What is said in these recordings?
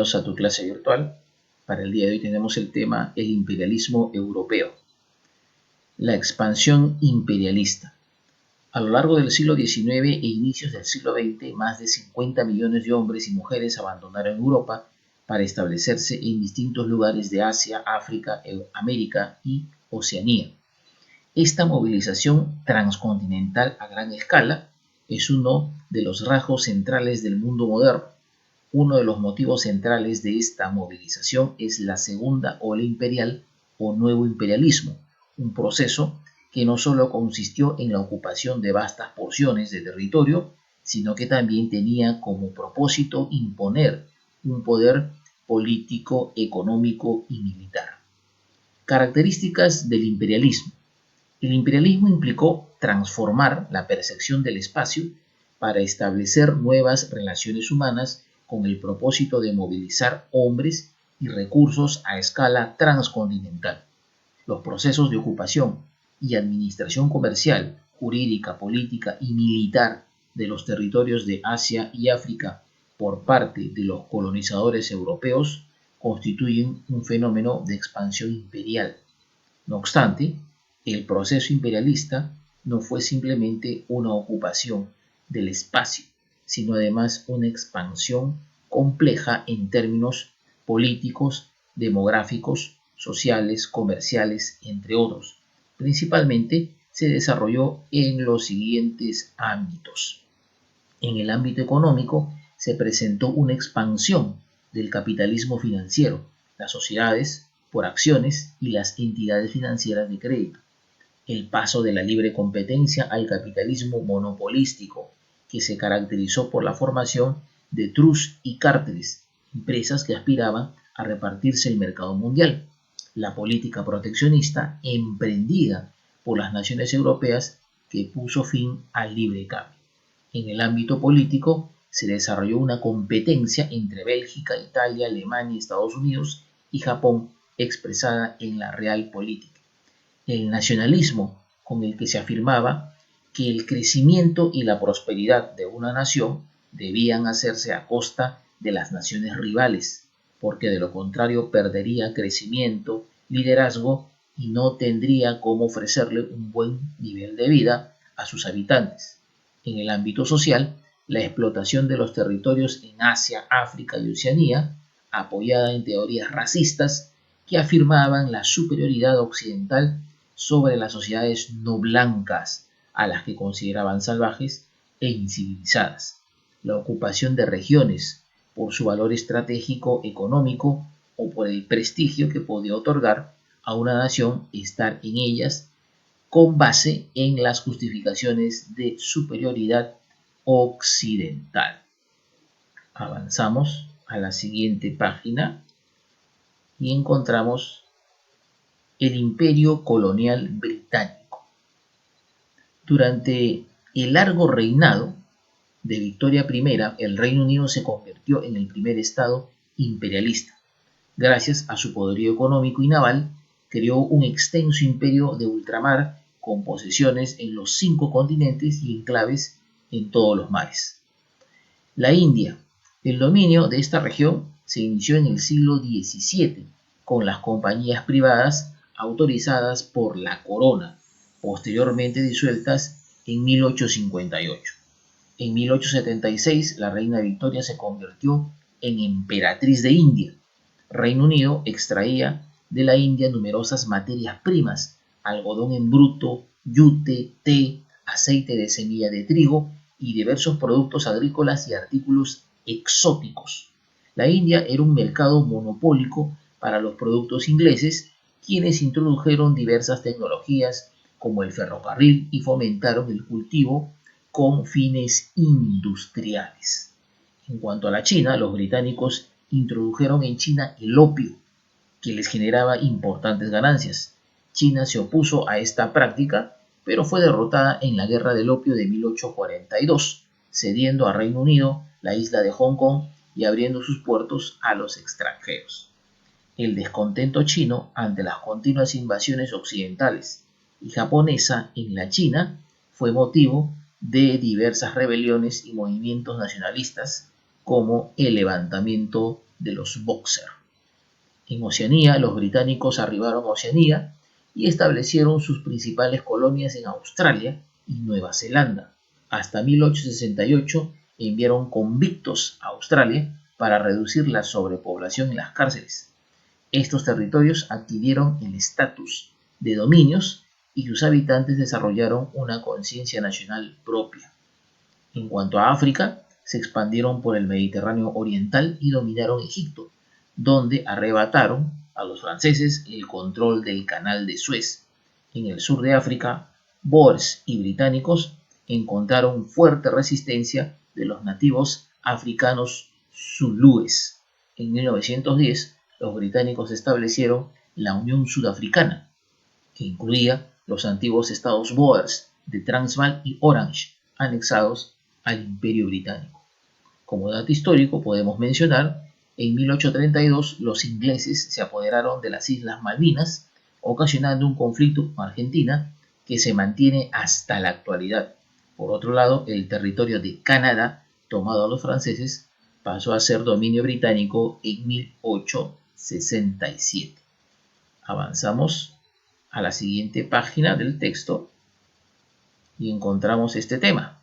Bienvenidos a tu clase virtual. Para el día de hoy tenemos el tema el imperialismo europeo. La expansión imperialista. A lo largo del siglo XIX e inicios del siglo XX, más de 50 millones de hombres y mujeres abandonaron Europa para establecerse en distintos lugares de Asia, África, América y Oceanía. Esta movilización transcontinental a gran escala es uno de los rasgos centrales del mundo moderno. Uno de los motivos centrales de esta movilización es la segunda ola imperial o nuevo imperialismo, un proceso que no solo consistió en la ocupación de vastas porciones de territorio, sino que también tenía como propósito imponer un poder político, económico y militar. Características del imperialismo. El imperialismo implicó transformar la percepción del espacio para establecer nuevas relaciones humanas con el propósito de movilizar hombres y recursos a escala transcontinental. Los procesos de ocupación y administración comercial, jurídica, política y militar de los territorios de Asia y África por parte de los colonizadores europeos constituyen un fenómeno de expansión imperial. No obstante, el proceso imperialista no fue simplemente una ocupación del espacio, sino además una expansión compleja en términos políticos, demográficos, sociales, comerciales, entre otros. Principalmente se desarrolló en los siguientes ámbitos. En el ámbito económico se presentó una expansión del capitalismo financiero, las sociedades por acciones y las entidades financieras de crédito. El paso de la libre competencia al capitalismo monopolístico, que se caracterizó por la formación de trust y cárteles, empresas que aspiraban a repartirse el mercado mundial. La política proteccionista emprendida por las naciones europeas que puso fin al libre cambio. En el ámbito político se desarrolló una competencia entre Bélgica, Italia, Alemania, Estados Unidos y Japón expresada en la realpolitik. El nacionalismo, con el que se afirmaba que el crecimiento y la prosperidad de una nación debían hacerse a costa de las naciones rivales, porque de lo contrario perdería crecimiento, liderazgo y no tendría cómo ofrecerle un buen nivel de vida a sus habitantes. En el ámbito social, la explotación de los territorios en Asia, África y Oceanía, apoyada en teorías racistas que afirmaban la superioridad occidental sobre las sociedades no blancas, a las que consideraban salvajes e incivilizadas. La ocupación de regiones por su valor estratégico económico o por el prestigio que podía otorgar a una nación estar en ellas con base en las justificaciones de superioridad occidental. Avanzamos a la siguiente página y encontramos el Imperio Colonial Británico. Durante el largo reinado de Victoria I, el Reino Unido se convirtió en el primer estado imperialista. Gracias a su poderío económico y naval, creó un extenso imperio de ultramar con posesiones en los 5 continentes y enclaves en todos los mares. La India. El dominio de esta región se inició en el siglo XVII con las compañías privadas autorizadas por la corona, posteriormente disueltas en 1858. En 1876, la reina Victoria se convirtió en emperatriz de India. Reino Unido extraía de la India numerosas materias primas, algodón en bruto, yute, té, aceite de semilla de trigo y diversos productos agrícolas y artículos exóticos. La India era un mercado monopólico para los productos ingleses, quienes introdujeron diversas tecnologías como el ferrocarril y fomentaron el cultivo con fines industriales. En cuanto a la China, los británicos introdujeron en China el opio, que les generaba importantes ganancias. China se opuso a esta práctica, pero fue derrotada en la Guerra del Opio de 1842, cediendo a Reino Unido la isla de Hong Kong y abriendo sus puertos a los extranjeros. El descontento chino ante las continuas invasiones occidentales y japonesa en la China fue motivo de diversas rebeliones y movimientos nacionalistas como el levantamiento de los Boxer. En Oceanía, los británicos arribaron a Oceanía y establecieron sus principales colonias en Australia y Nueva Zelanda. Hasta 1868 enviaron convictos a Australia para reducir la sobrepoblación en las cárceles. Estos territorios adquirieron el estatus de dominios y sus habitantes desarrollaron una conciencia nacional propia. En cuanto a África, se expandieron por el Mediterráneo oriental y dominaron Egipto, donde arrebataron a los franceses el control del Canal de Suez. En el sur de África, boers y británicos encontraron fuerte resistencia de los nativos africanos zulúes. En 1910, los británicos establecieron la Unión Sudafricana, que incluía los antiguos estados boers de Transvaal y Orange, anexados al Imperio Británico. Como dato histórico podemos mencionar, en 1832 los ingleses se apoderaron de las Islas Malvinas, ocasionando un conflicto con Argentina que se mantiene hasta la actualidad. Por otro lado, el territorio de Canadá, tomado a los franceses, pasó a ser dominio británico en 1867. Avanzamos a la siguiente página del texto y encontramos este tema: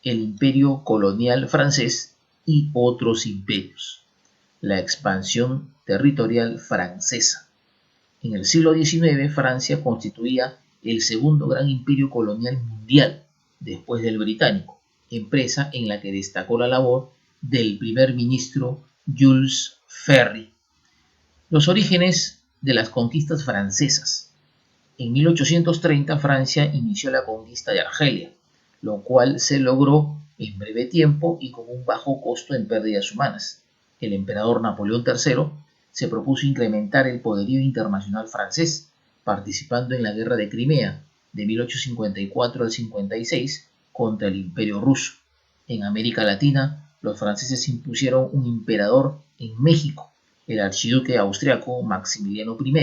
el imperio colonial francés y otros imperios. La expansión territorial francesa. En el siglo XIX, Francia constituía el segundo gran imperio colonial mundial, después del británico, empresa en la que destacó la labor del primer ministro Jules Ferry. Los orígenes de las conquistas francesas. En 1830, Francia inició la conquista de Argelia, lo cual se logró en breve tiempo y con un bajo costo en pérdidas humanas. El emperador Napoleón III se propuso incrementar el poderío internacional francés, participando en la Guerra de Crimea de 1854 al 56 contra el Imperio Ruso. En América Latina, los franceses impusieron un emperador en México, el archiduque austriaco Maximiliano I,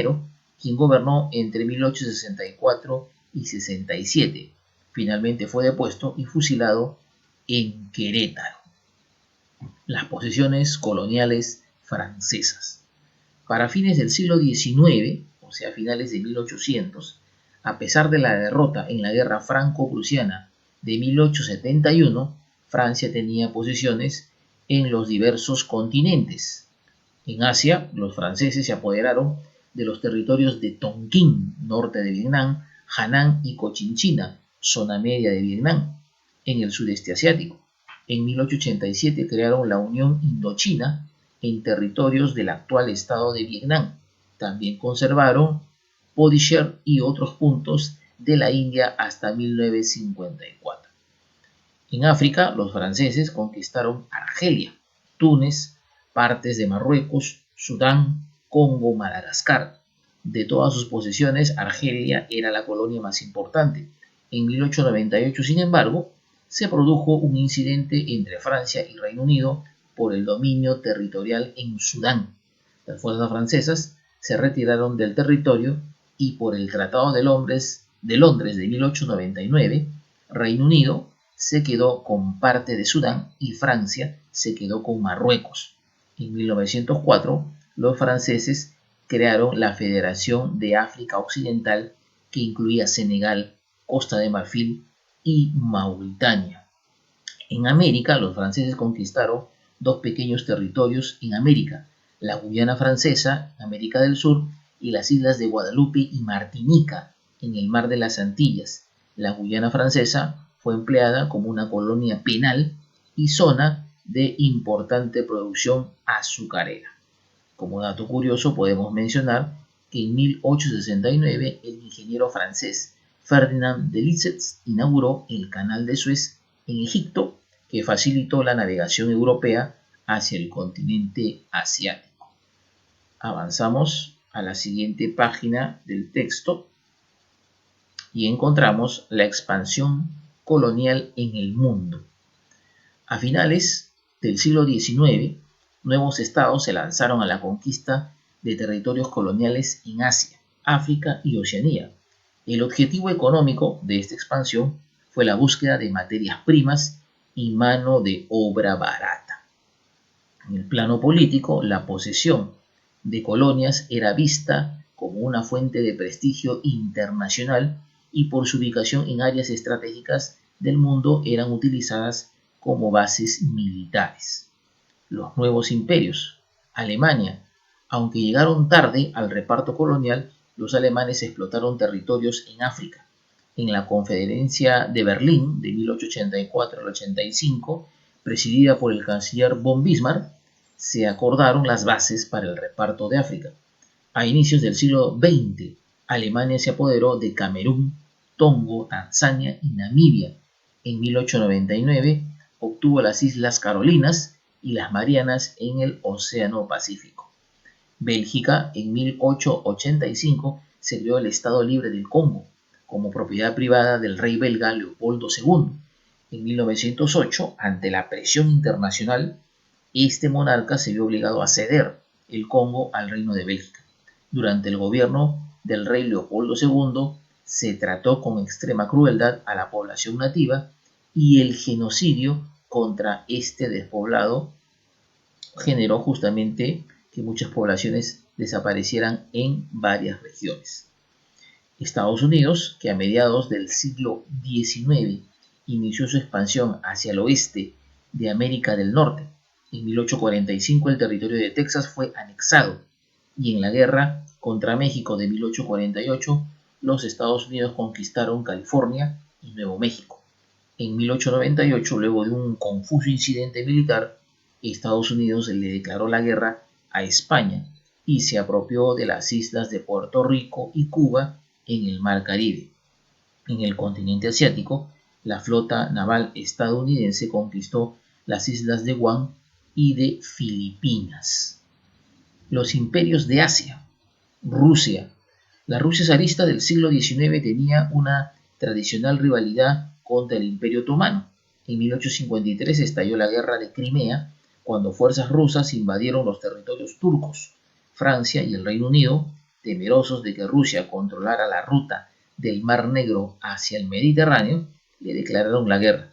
quien gobernó entre 1864 y 67. Finalmente fue depuesto y fusilado en Querétaro. Las posesiones coloniales francesas. Para fines del siglo XIX, o sea, finales de 1800, a pesar de la derrota en la guerra franco-prusiana de 1871, Francia tenía posesiones en los diversos continentes. En Asia, los franceses se apoderaron de los territorios de Tonkin, norte de Vietnam, Hannan y Cochinchina, zona media de Vietnam. En el sudeste asiático, en 1887 crearon la Unión Indochina en territorios del actual estado de Vietnam. También conservaron Podisher y otros puntos de la India hasta 1954. En África, los franceses conquistaron Argelia, Túnez, partes de Marruecos, Sudán, Congo, Madagascar. De todas sus posesiones, Argelia era la colonia más importante. En 1898, sin embargo, se produjo un incidente entre Francia y Reino Unido por el dominio territorial en Sudán. Las fuerzas francesas se retiraron del territorio y por el Tratado de Londres de 1899, Reino Unido se quedó con parte de Sudán y Francia se quedó con Marruecos. En 1904, los franceses crearon la Federación de África Occidental, que incluía Senegal, Costa de Marfil y Mauritania. En América, los franceses conquistaron dos pequeños territorios en América: la Guyana Francesa, América del Sur, y las islas de Guadalupe y Martinica, en el Mar de las Antillas. La Guyana Francesa fue empleada como una colonia penal y zona de importante producción azucarera. Como dato curioso, podemos mencionar que en 1869 el ingeniero francés Ferdinand de Lesseps inauguró el Canal de Suez en Egipto, que facilitó la navegación europea hacia el continente asiático. Avanzamos a la siguiente página del texto y encontramos la expansión colonial en el mundo. A finales del siglo XIX, nuevos estados se lanzaron a la conquista de territorios coloniales en Asia, África y Oceanía. El objetivo económico de esta expansión fue la búsqueda de materias primas y mano de obra barata. En el plano político, la posesión de colonias era vista como una fuente de prestigio internacional y por su ubicación en áreas estratégicas del mundo eran utilizadas como bases militares. Los nuevos imperios. Alemania. Aunque llegaron tarde al reparto colonial, los alemanes explotaron territorios en África. En la Conferencia de Berlín de 1884 al 85, presidida por el canciller von Bismarck, se acordaron las bases para el reparto de África. A inicios del siglo XX, Alemania se apoderó de Camerún, Tongo, Tanzania y Namibia. En 1899 obtuvo las Islas Carolinas y las Marianas en el Océano Pacífico. Bélgica, en 1885, se creó el Estado Libre del Congo, como propiedad privada del rey belga Leopoldo II. En 1908, ante la presión internacional, este monarca se vio obligado a ceder el Congo al Reino de Bélgica. Durante el gobierno del rey Leopoldo II, se trató con extrema crueldad a la población nativa y el genocidio contra este despoblado generó justamente que muchas poblaciones desaparecieran en varias regiones. Estados Unidos, que a mediados del siglo XIX inició su expansión hacia el oeste de América del Norte. En 1845 el territorio de Texas fue anexado y en la guerra contra México de 1848 los Estados Unidos conquistaron California y Nuevo México. En 1898, luego de un confuso incidente militar, Estados Unidos le declaró la guerra a España y se apropió de las islas de Puerto Rico y Cuba en el Mar Caribe. En el continente asiático, la flota naval estadounidense conquistó las islas de Guam y de Filipinas. Los imperios de Asia. Rusia. La Rusia zarista del siglo XIX tenía una tradicional rivalidad contra el Imperio Otomano. En 1853 estalló la Guerra de Crimea, cuando fuerzas rusas invadieron los territorios turcos. Francia y el Reino Unido, temerosos de que Rusia controlara la ruta del Mar Negro hacia el Mediterráneo, le declararon la guerra.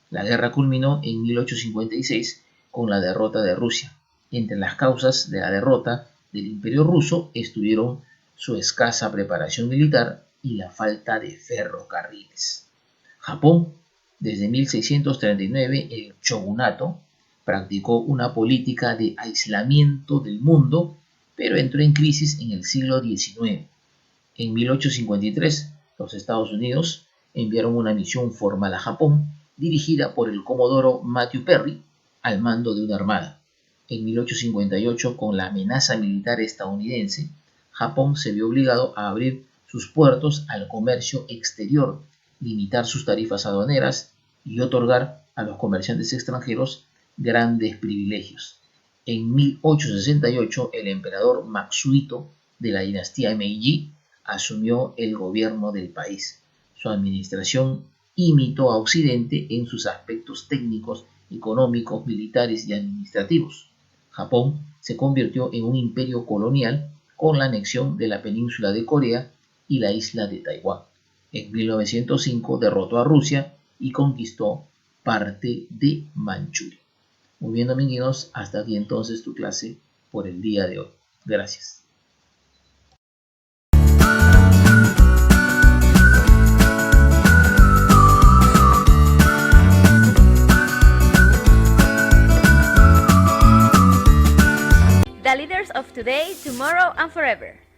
La guerra culminó en 1856 con la derrota de Rusia. Entre las causas de la derrota del Imperio ruso estuvieron su escasa preparación militar y la falta de ferrocarriles. Japón. Desde 1639 el shogunato practicó una política de aislamiento del mundo, pero entró en crisis en el siglo XIX. En 1853 los Estados Unidos enviaron una misión formal a Japón dirigida por el comodoro Matthew Perry al mando de una armada. En 1858, con la amenaza militar estadounidense, Japón se vio obligado a abrir sus puertos al comercio exterior, limitar sus tarifas aduaneras y otorgar a los comerciantes extranjeros grandes privilegios. En 1868, el emperador Matsuhito de la dinastía Meiji asumió el gobierno del país. Su administración imitó a Occidente en sus aspectos técnicos, económicos, militares y administrativos. Japón se convirtió en un imperio colonial con la anexión de la península de Corea y la isla de Taiwán. En 1905 derrotó a Rusia y conquistó parte de Manchuria. Muy bien, amiguitos, hasta aquí entonces tu clase por el día de hoy. Gracias. The leaders of today, tomorrow, and forever.